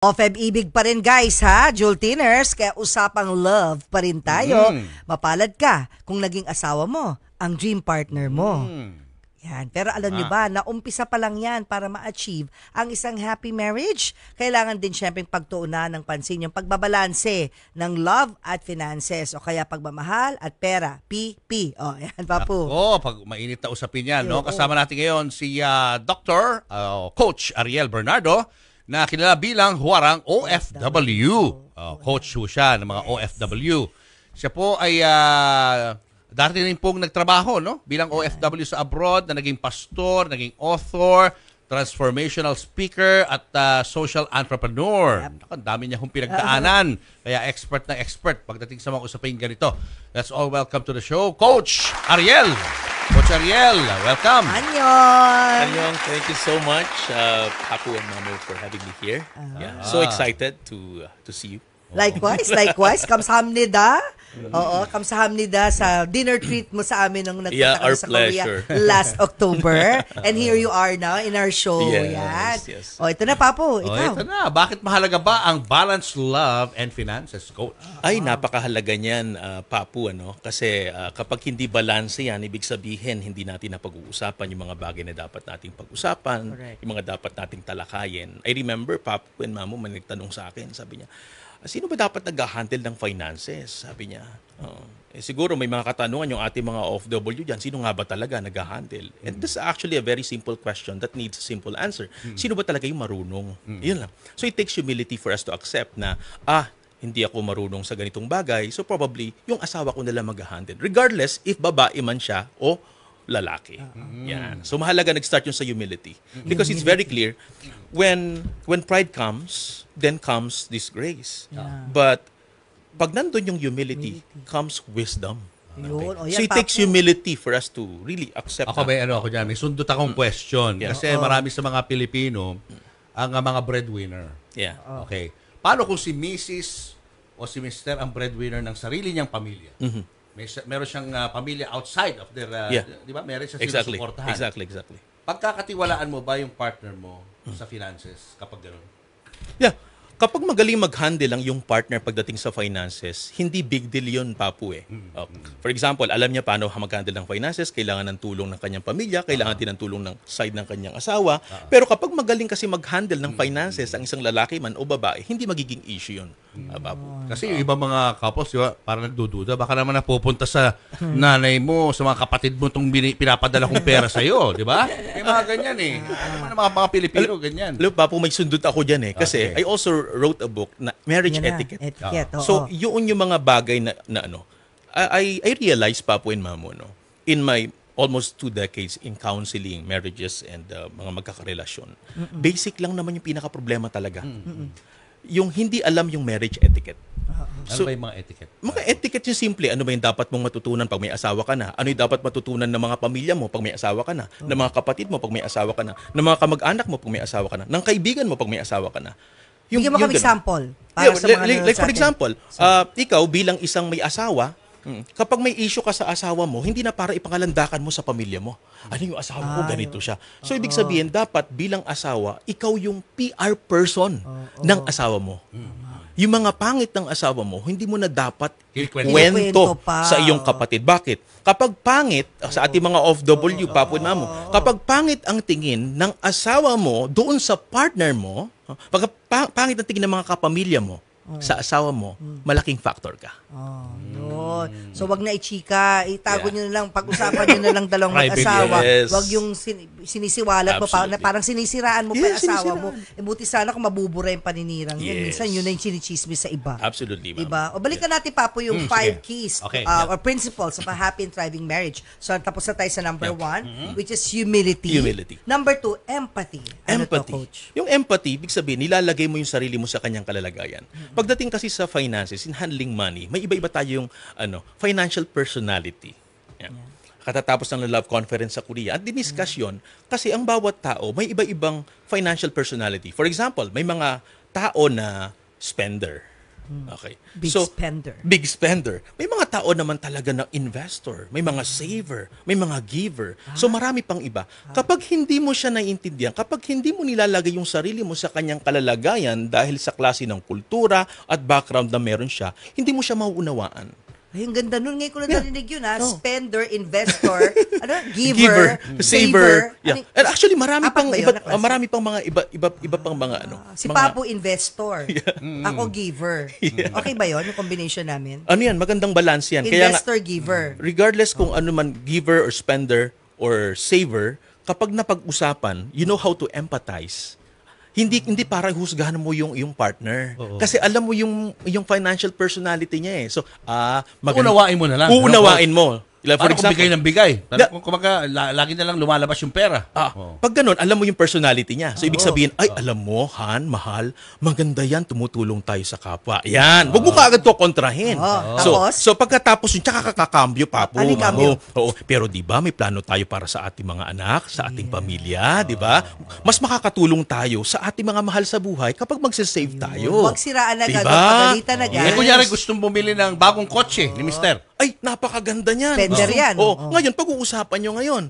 Ibig pa rin guys ha, Jultiners, kaya usapang love pa rin tayo. Mapalad ka kung naging asawa mo, ang dream partner mo. Yan. Pero alam niyo ba, na umpisa pa lang yan para ma-achieve ang isang happy marriage. Kailangan din syempre pagtuunan ng pansin yung pagbabalanse ng love at finances o kaya pagmamahal at pera. PP. O, yan, Papu. Pag mainit na usapin yan, no? Kasama natin ngayon si Dr. Coach Ariel Bernardo, na kilala bilang Huwarang OFW. Coach po siya ng mga OFW. Siya po ay dati rin pong nagtrabaho, no? Bilang OFW sa abroad, na naging pastor, naging author, transformational speaker, at social entrepreneur. Ang dami niya kong pinagdaanan. Kaya expert na expert pagdating sa mga usapin ganito. Let's all welcome to the show, Coach Ariel. Coach Ariel, welcome. Annyeong! Annyeong, thank you so much, Papu and Mamo, for having me here. So excited to see you. Likewise. Kamsahamnida. Oo, kamsahamnida sa dinner treat mo sa amin nung nagpunta kami sa Korea last October. And here you are now in our show. Yes. O, ito na, Papo. Ikaw. Ito na. Bakit mahalaga ba ang balanced love and finances, Coach? Ay, napakahalaga niyan, Papu, ano? Kasi kapag hindi balance yan, ibig sabihin, hindi natin napag-uusapan yung mga bagay na dapat nating pag-usapan, yung mga dapat nating talakayin. I remember, Papu and Mamo, may nagtanong sa akin, sabi niya, sino ba dapat nag-handle ng finances? Sabi niya. Siguro may mga katanungan yung ating mga OFW dyan. Sino nga ba talaga nag-handle? And this is actually a very simple question that needs a simple answer. Sino ba talaga yung marunong? Yun lang. So it takes humility for us to accept na, hindi ako marunong sa ganitong bagay. So probably, yung asawa ko nila mag-handle. Regardless if babae man siya o lalaki. Yan. So mahalaga nag-start yun sa humility. Because it's very clear, when pride comes, then comes disgrace. But pag nandun yung humility, comes wisdom. So it takes humility for us to really accept. Ako may sundot akong question. Kasi marami sa mga Pilipino, ang mga breadwinner. Okay. Paano kung si Mrs. o si Mr. ang breadwinner ng sarili niyang pamilya? Meron siyang pamilya outside of their, di ba? Meron siya sinusuportahan. Exactly. Pagkakatiwalaan mo ba yung partner mo sa finances kapag gano'n? Yeah. Kapag magaling mag-handle lang yung partner pagdating sa finances, hindi big deal yun, Papu eh. For example, alam niya paano mag-handle ng finances, kailangan ng tulong ng kanyang pamilya, kailangan din ng tulong ng side ng kanyang asawa. Pero kapag magaling kasi mag-handle ng finances ang isang lalaki man o babae, hindi magiging issue yun, Papu. Kasi yung ibang mga couples, di ba, parang nagdududa, baka naman napupunta sa nanay mo, sa mga kapatid mo itong pinapadala kong pera sa'yo, di ba? May mga ganyan eh. Mga Pilipino, ganyan. Alam, Papu, may sundot ako dyan eh. Kasi I also wrote a book na marriage etiquette. So, yun yung mga bagay na ano, I realized, Papu and Mamo, no, in my almost 2 decades in counseling marriages and mga magkakarelasyon, basic lang naman yung pinaka-problema talaga. Yung hindi alam yung marriage etiquette. Ano ba yung mga etiquette? Mga etiquette yung simple. Ano ba yung dapat mong matutunan pag may asawa ka na? Ano yung dapat matutunan ng mga pamilya mo pag may asawa ka na? Ng mga kapatid mo pag may asawa ka na? Ng mga kamag-anak mo pag may asawa ka na? Ng kaibigan mo pag may asawa ka na? Bigyan mo kami example. Para sa mga like for example, ikaw bilang isang may asawa, kapag may issue ka sa asawa mo, hindi na para ipangalandakan mo sa pamilya mo. Ano yung asawa ko, ganito siya. So ibig sabihin, dapat bilang asawa, ikaw yung PR person ng asawa mo. Yung mga pangit ng asawa mo, hindi mo na dapat kwento sa iyong kapatid. Bakit? Kapag pangit, sa ating mga OFW, Papu and Mamo, kapag pangit ang tingin ng asawa mo doon sa partner mo, pag pangit ang tingin ng mga kapamilya mo sa asawa mo, malaking factor ka. Yun. So wag na i-chika, itago nyo na lang, pag-usapan nyo na lang dalawang mag-asawa. Wag yung sinisiwalat mo pa, na parang sinisiraan mo pa yung asawa mo. Buti sana kung mabubura yung paninirang yun. Minsan yun na yung chinichismis sa iba. Absolutely, ma'am. Diba? O balikan natin, Papo, yung 5 keys or principles of a happy and thriving marriage. So tapos na tayo sa number 1, which is humility. Number 2, empathy. Ano to, Coach? Yung empathy, ibig sabihin, nilalagay mo yung sarili mo sa kanyang kalalagayan. Pagdating kasi sa finances, in handling money, may iba-iba tayo yung financial personality. Katatapos ng love conference sa Korea, at diniscuss yun kasi ang bawat tao may iba-ibang financial personality. For example, may mga tao na spender. Okay. Big spender. Big spender. May mga tao naman talaga na investor, may mga saver, may mga giver. So marami pang iba. Kapag hindi mo siya naiintindihan, kapag hindi mo nilalagay yung sarili mo sa kanyang kalalagayan dahil sa klase ng kultura at background na meron siya, hindi mo siya mauunawaan. Ay, ang ganda nun. Ngayon ko na narinig yun, ha? Oh. Spender, investor, giver, saver. Ano, Yeah. And actually marami apat pang ba yun iba, na klase? marami pang mga iba pang mga ano. si mga, Papo, investor. Ako, giver. Okay ba yun, yung combination namin? Ano yan, magandang balance yan. Kaya nga, Investor, giver. regardless kung ano man giver or spender or saver, kapag napag-usapan, you know how to empathize. Hindi para husgahan mo yung partner. Kasi alam mo yung financial personality niya eh. So, Uunawain mo na lang. Uunawain mo. Like, for Parang kung bigay example, ng bigay. Kung kumaga, lagi na lang lumalabas yung pera. pag ganun, alam mo yung personality niya. So, ibig sabihin, ay, alam mo, Han, mahal, maganda yan, tumutulong tayo sa kapwa. Yan. Huwag mo kaagad to kontrahin. Tapos? So, pagkatapos yun, tsaka kakakambyo, Papo. Ano yung cambio? Oo. Pero di ba may plano tayo para sa ating mga anak, sa ating pamilya, di ba? Mas makakatulong tayo sa ating mga mahal sa buhay kapag magsisave tayo. Huwag siraan agad, Diba? pagalitan agad. Eh, kunyari gustong bumili ng bagong kotse ni Mister. Ay, napakaganda niyan. Spender yan. Ngayon, pag-uusapan nyo ngayon.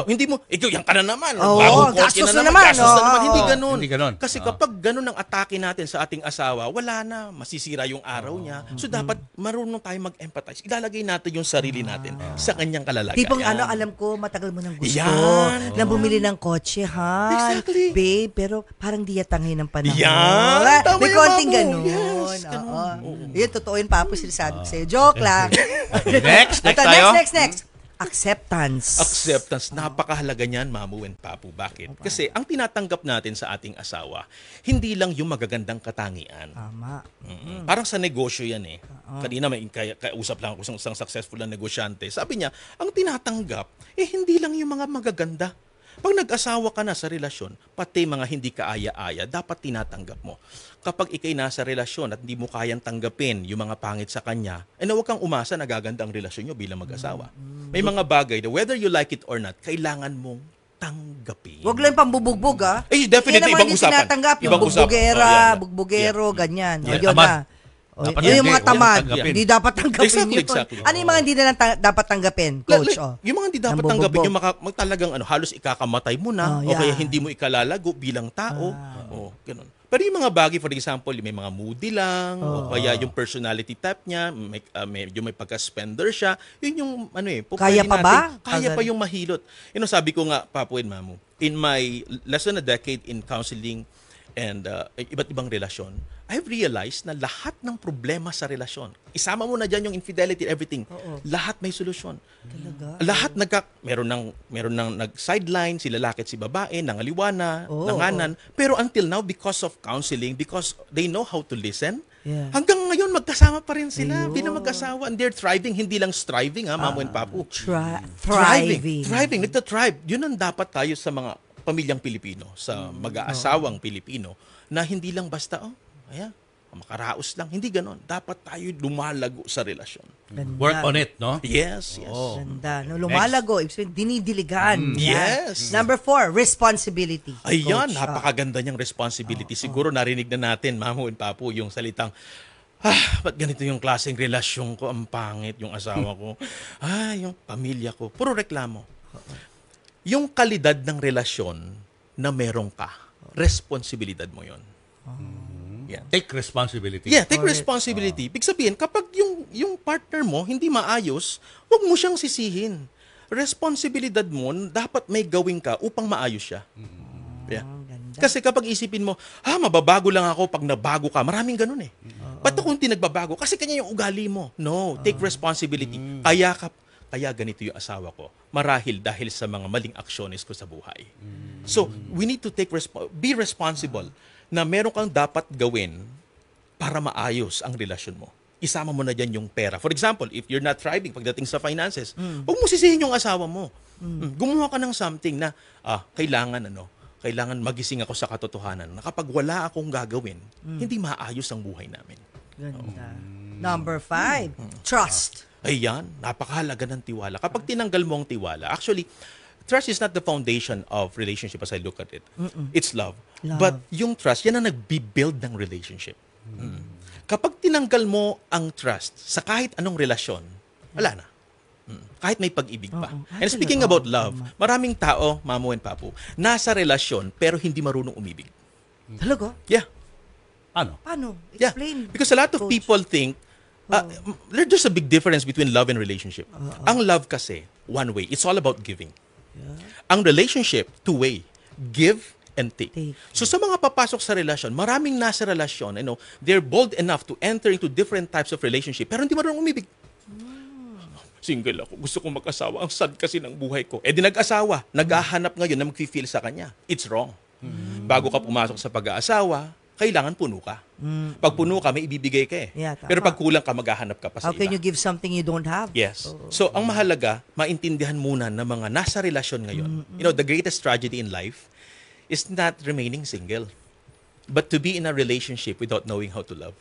Hindi mo, ikaw, yan ka na naman. Oo, Bagong kotse gastos na naman. Gastos na naman. Oo. Hindi ganun. Hindi ganun. Kasi kapag ganun ang atake natin sa ating asawa, wala na. Masisira yung araw niya. So, dapat marunong tayo mag-empathize. Ilalagay natin yung sarili natin sa kanyang kalalagayan. Tipong alam ko, matagal mo nang gusto Yan. na bumili ng kotse, ha? Exactly. Babe, pero parang di yatangay ng panahon. Yan. Tama May yung konting mamo. ganun. Yes, Oo. Yun, totoo yun, Papo, sinasabi ko sa'yo. Joke lang. Next Ito, tayo. next. Acceptance. Acceptance, napakahalaga niyan, Mamu and Papu. Bakit? Kasi ang tinatanggap natin sa ating asawa, hindi lang yung magagandang katangian. Tama. Parang sa negosyo yan eh. Kanina may kausap lang ako sa isang successful na negosyante. Sabi niya, ang tinatanggap, hindi lang yung mga magaganda. Pag nag-asawa ka na sa relasyon, pati mga hindi kaaya-aya, dapat tinatanggap mo. Kapag ikay nasa relasyon at hindi mo kayang tanggapin yung mga pangit sa kanya, huwag kang umasa na gaganda ang relasyon nyo bilang mag-asawa. May mga bagay na whether you like it or not, kailangan mong tanggapin. Huwag lang pambubugbog, ha? Definitely, Yan naman ibang yung usapan. tinatanggap, yung Ibang usapan. bugbugera, Yan. bugbugero, ganyan. Yan, Yun tamad. na. Dapat Yung hindi, mga tamad, huwag tanggapin. hindi dapat tanggapin Exactly, yun. exactly. Ano yung mga hindi na lang dapat tanggapin, coach? Yung mga hindi dapat Nambubugbog. tanggapin, yung talagang halos ikakamatay mo na, o kaya yeah. hindi mo ikalalago bilang tao. Ganun. Pero yung mga bagay, for example, may mga moody lang, o kaya yung personality type niya, medyo may pagka-spender siya, yun yung, Kaya pa ba? Kaya pa yung mahilot. Sabi ko nga, Papu and Mamu, in my less than a decade in counseling and iba't ibang relasyon, I've realized na lahat ng problema sa relasyon, isama mo na dyan yung infidelity, everything, lahat may solusyon. Talaga? Lahat meron nang nag-sideline, si lalaki at si babae, nangaliwa na, nanganan. Pero until now, because of counseling, because they know how to listen, hanggang ngayon magkasama pa rin sila, bilang mag-asawa. And they're thriving, hindi lang striving, Mamu and Papu. Thriving. Thriving, nagtatribe. Yun ang dapat tayo sa mga pamilyang Pilipino, sa mag-aasawang Pilipino, na hindi lang basta, makaraos lang. Hindi ganon. Dapat tayo lumalago sa relasyon. Ganda. Work on it, no? Yes. Ganda. No, lumalago, ibig sabihin, dinidiligan. Yes. Number 4, responsibility. Ayan, Coach. napakaganda niyang responsibility. Siguro narinig na natin, Mamu and Papu, yung salitang, ba't ganito yung klaseng relasyon ko? Ang pangit yung asawa ko. Yung pamilya ko. Puro reklamo. Yung kalidad ng relasyon na meron ka, responsibilidad mo yon. Yeah. Take responsibility. Yeah, take responsibility. Ibig sabihin, kapag yung partner mo hindi maayos, huwag mo siyang sisihin. Responsibilidad mo, dapat may gawin ka upang maayos siya. Yeah. Kasi kapag isipin mo, mababago lang ako pag nabago ka. Maraming ganun eh. Ba't ako hindi nagbabago? Kasi kanya yung ugali mo. No, take responsibility. Kaya ganito yung asawa ko. Marahil dahil sa mga maling aksyones ko sa buhay. So, we need to be responsible na meron kang dapat gawin para maayos ang relasyon mo. Isama mo na dyan yung pera. For example, if you're not thriving pagdating sa finances, huwag mo sisihin yung asawa mo. Gumawa ka ng something na, kailangan magising ako sa katotohanan na kapag wala akong gagawin, hindi maayos ang buhay namin. Ganda. Number 5, trust. Ayan, napakahalaga ng tiwala. Kapag tinanggal mo ang tiwala, actually, trust is not the foundation of relationship as I look at it. It's love. But yung trust, yan ang nagbi-build ng relationship. Kapag tinanggal mo ang trust sa kahit anong relasyon, wala na. Kahit may pag-ibig pa. And speaking about love, maraming tao, Mamo and Papu, nasa relasyon pero hindi marunong umibig. Talaga? Yeah. Ano? Paano? Yeah. Explain. Because a lot of Coach. people think, there's a big difference between love and relationship. Ang love kasi, one way. It's all about giving. Ang relationship, two-way. Give and take. So sa mga papasok sa relasyon, maraming nasa relasyon, they're bold enough to enter into different types of relationship, pero hindi marunong umibig. Single ako, gusto kong mag-asawa. Ang sad kasi ng buhay ko. Di nag-asawa, naghahanap ngayon na mag-feel sa kanya. It's wrong. Bago ka pumasok sa pag-aasawa, kailangan puno ka. Pag puno ka, may ibibigay ka eh. Yeah, tama. Pero pag kulang ka, maghahanap ka pa sa How can iba. you give something you don't have? Yes. So, ang mahalaga, maintindihan muna ng mga nasa relasyon ngayon. The greatest tragedy in life is not remaining single, but to be in a relationship without knowing how to love.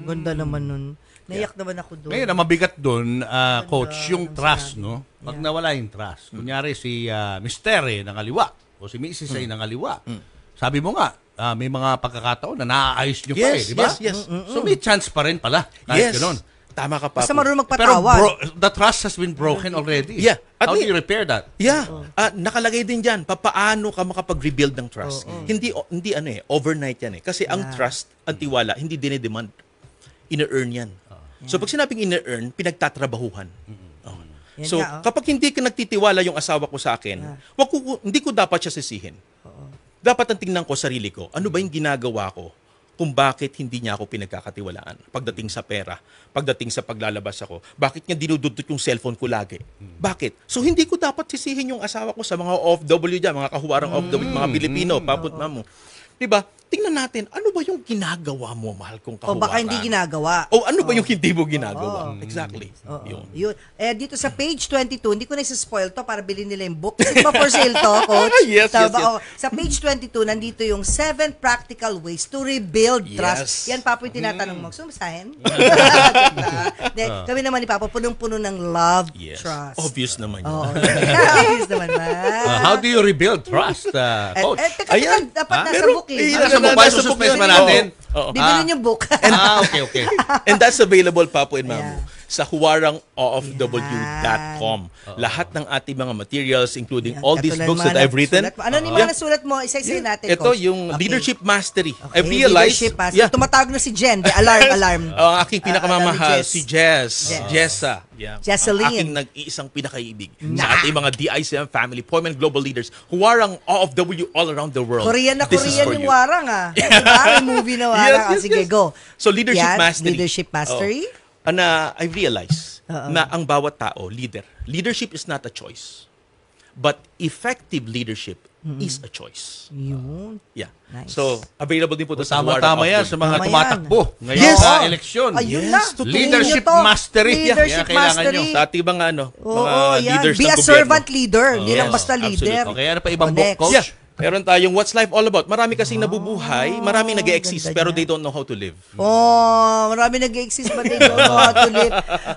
Ganda naman nun. Naiyak naman ako doon. Ngayon, ang mabigat doon, coach, yung trust, no? Pag nawala yung trust, kunyari si Mister ng kaliwa o si Mrs. ay ng kaliwa, sabi mo nga, may mga pagkakataon na naaayos nyo pa eh, di ba? Yes. So may chance pa rin pala, kahit ganun. Tama ka pa. Basta marunong Pero magpatawad. the trust has been broken already. Yeah. How do you repair that? Yeah. Nakalagay din diyan papaano ka makapag-rebuild ng trust. Hindi overnight yan eh. Kasi ang trust, ang tiwala, hindi dinidemand. Ine-earn yan. So pag sinabing ine-earn, pinagtatrabahuhan. Yan So nga, kapag hindi ka nagtitiwala yung asawa ko sa akin, hindi ko dapat siya sisihin. Dapat ang tingnan ko sarili ko, ano ba yung ginagawa ko kung bakit hindi niya ako pinagkakatiwalaan pagdating sa pera, pagdating sa paglalabas ako, bakit niya dinududot yung cellphone ko lagi? Bakit? So hindi ko dapat sisihin yung asawa ko sa mga OFW dyan, mga kahuwarang OFW, mga Pilipino, paput mamo. Diba? Tingnan natin, ano ba yung ginagawa mo, mahal kong O kahuwaran? baka hindi ginagawa. O ano ba yung hindi mo ginagawa? Exactly. Yun. Dito sa page 22, hindi ko na isa-spoil to para bilhin nila yung book. Kasi ba for sale to, coach? Yes. Sa page 22, nandito yung 7 practical ways to rebuild trust. Yan, Papo, yung tinatanong mo. Gusto mo basahin? Kami naman ni Papo, punong-puno ng love, trust. Obvious naman yun. Obvious naman, How do you rebuild trust, coach? Teka, dapat nasa book eh. Nasa book ba? Sususpense ba natin? Bibilin yung book. Okay. And that's available, Papo and Mamu, sa huwarangofw.com. Lahat ng ating mga materials, including all these books that I've written. Ano ni mga nasulat mo? Isa-isa natin, Ito, coach. yung Leadership Mastery. Okay, I've realized, Leadership Mastery. Tumatawag na si Jen. Alarm. ang aking pinakamamahal, Jess. si Jessa. Jesseline. Ang aking nag-iisang pinakaibig sa ating mga DICM family, Poemen Global Leaders, huwarang OFW all around the world. Korean na This is Korean for yung you. warang Diba? May movie na warang. Sige, go. So, Leadership Yan, Mastery. Leadership Mastery. I realize na ang bawat tao, leadership is not a choice. But effective leadership is a choice. Yun. Yeah. Nice. So, available din po ito sa Tama-tama yan sa mga Tama yan. tumatakbo ngayon Yes. sa eleksyon. Ayun na. Yes, tutuin Leadership nyo to. Mastery. Leadership Yan, kailangan Mastery. nyo. Sa ating mga, Oo, mga yan. leaders Be ng a gobyerno. servant leader. Hindi lang Yes, basta leader. absolutely. Okay, ano pa ibang O, book, next. coach? Yeah. Meron tayong What's Life All About. Marami kasing nabubuhay, maraming nag-exist, ganda pero niya. they don't know how to live. Marami nag-exist but they don't know how to live.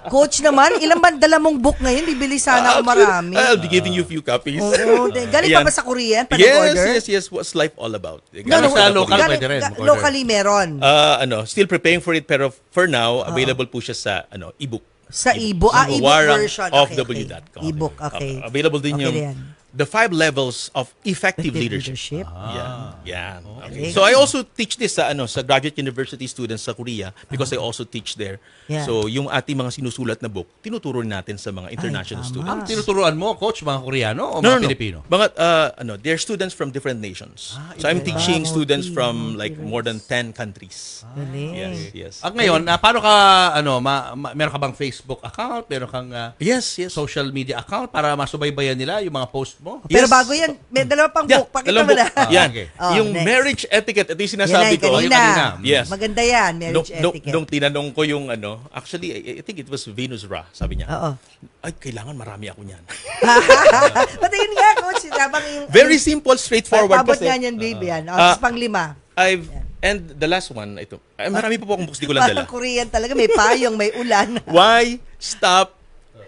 Coach naman, ilan ba dala mong book ngayon? Bibili sana ako marami. I'll be giving you a few copies. Oo, galing pa Ayan. ba sa Korean? Order? Yes. What's Life All About? Gano'n sa local Galing- pwede rin. Locally meron. Still preparing for it, pero for now, available po siya sa ebook. Sa ebook. Sa Ebook version. Okay, huwarang.ofw.com. Ebook, okay. Available din Okay yung yan. The 5 levels of effective leadership. Yeah. Okay. So I also teach this sa graduate university students sa Korea because I also teach there. Yeah. So yung ating mga sinusulat na book, tinuturo natin sa mga international tama. students. Tinuturuan mo, coach, mga Koreano o No. mga Pilipino? Mga they're students from different nations. So I'm teaching students from like more than 10 countries. Galing. Yes. At ngayon, paano ka, meron ka bang Facebook account? Meron kang Yes. social media account para masubaybayan nila yung mga post mo? Pero Yes. bago yan, may dalawa pang book. Pakita dalawang mo na. book. Yan. Okay. Yung next. marriage etiquette, ito yung Yan sinasabi ay ko. Yung kanina. kanina. Yes. Maganda yan, marriage etiquette. Nung tinanong ko yung actually, I think it was Venus Ra, sabi niya. Oo. Ay, kailangan marami ako niyan. Pati yun nga, coach. Habang yung, Very simple, straightforward Pabot kasi. nga yan, baby. Yan. Tapos pang 5. And the last one, ito. Ay, marami pa po akong books, di ko lang dala. Parang Korean talaga. May payong, may ulan. Why stop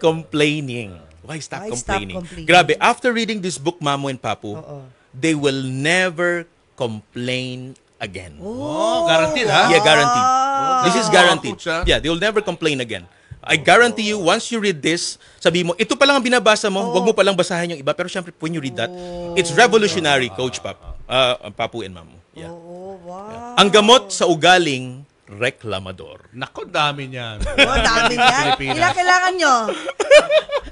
complaining? Why stop Why stop complaining? complaining? Grabe, after reading this book, Mamu and Papu, Oo. they will never complain again. Oh, guaranteed ha? Yeah, guaranteed. This is guaranteed. Coach, ah. Yeah, they will never complain again. I guarantee you, once you read this, sabi mo, ito pa lang ang binabasa mo, wag mo palang basahin yung iba. Pero syempre, when you read that, it's revolutionary, Coach Papu and Mamu. Yeah. Wow. Ang gamot sa ugaling reklamador. Nako, dami niyan. Dami yan. Pilipinas. Ilang kailangan nyo?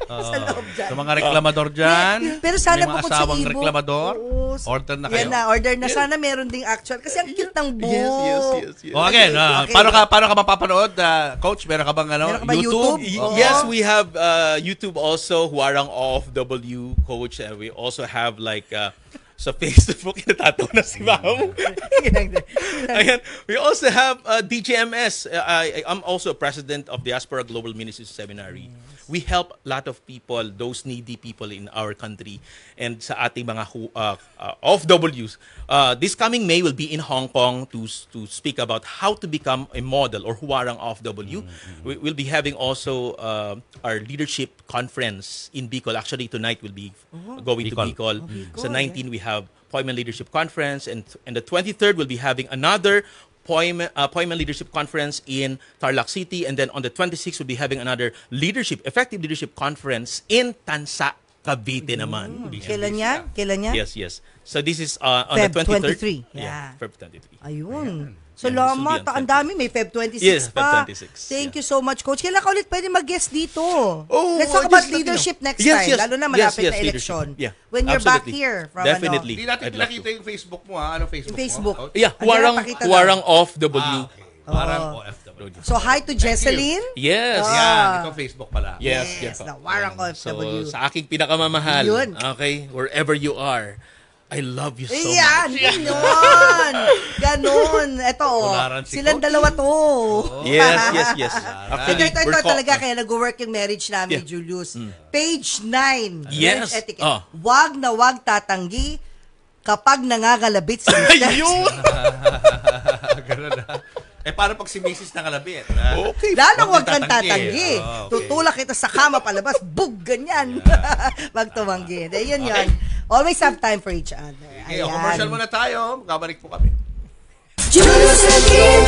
Oo. Sa loob dyan. Sa mga reklamador dyan, Pero sana may mga bukod sa asawang ebook. reklamador, Oo. order na kayo. Yan na, order na. Sana meron ding actual. Kasi ang cute ng book. Yes. O again, Okay. paano ka mapapanood? Coach, meron ka bang Meron ka ba YouTube? YouTube? Oo. Yes, we have YouTube also, Huarang OFW, Coach. And we also have like sa Facebook, natatawa na si Ma'am. Ayan. We also have DGMS. I'm also president of Diaspora Global Ministries Seminary. We help a lot of people, those needy people in our country, and sa ating mga OFWs. This coming May will be in Hong Kong to speak about how to become a model or Huarang OFW. We'll be having also our leadership conference in Bicol. Actually, tonight we'll be going to Bicol. Sa 19 we have Poimen Leadership Conference, and the 23rd we'll be having another Poimen Leadership Conference in Tarlac City, and then on the 26th we'll be having another effective leadership conference in Tansa, Cavite naman. Kailan yan? Kailan yan? Yes. So this is on Feb the 23rd. 23. Yeah, Yeah. Feb 23. Ayun. Yeah, Salamat. this will be on Ang dami. May Feb 26 Yes, pa. Feb 26, Thank you so much, Coach. Kailan ka ulit pwede mag-guest dito? Oh, Let's talk just about let me know. leadership next Yes, time. yes. Lalo na malapit Yes, na election. leadership. Yeah. When you're back Absolutely. here from Definitely. Hindi natin I'd love pinakita to. yung Facebook mo, ha? Ano Facebook, Facebook. mo? Yeah, Andiyan, pakita daw. Huarang OFW. Parang OFW. So, hi to Jesseline. Yes. Yan, ito Facebook pala. Yes. Yes, the Warang OFW. So, sa aking pinakamamahal, Yun. okay, wherever you are, I love you so Yan, much. ganon. Ganon. Ito, Tularan si silang Coach. dalawa to. Yes. Ito talaga kaya nag-work yung marriage namin, Yeah. Julius. Page 9. Yes. Marriage etiquette. Oh. Wag na wag tatanggi kapag nangagalabit si Mr. Ayun! Ganun, ha? Paano pag si Mrs. nakalabit? Okay. Lalong wag Wag kang tatanggi. tatanggi. Oh, okay. Tutulak kita sa kama palabas. Bug, ganyan. Wag tumanggi. Yun. Always have time for each other. Okay, commercial muna tayo. Kabalik po kami. Julius and Kim.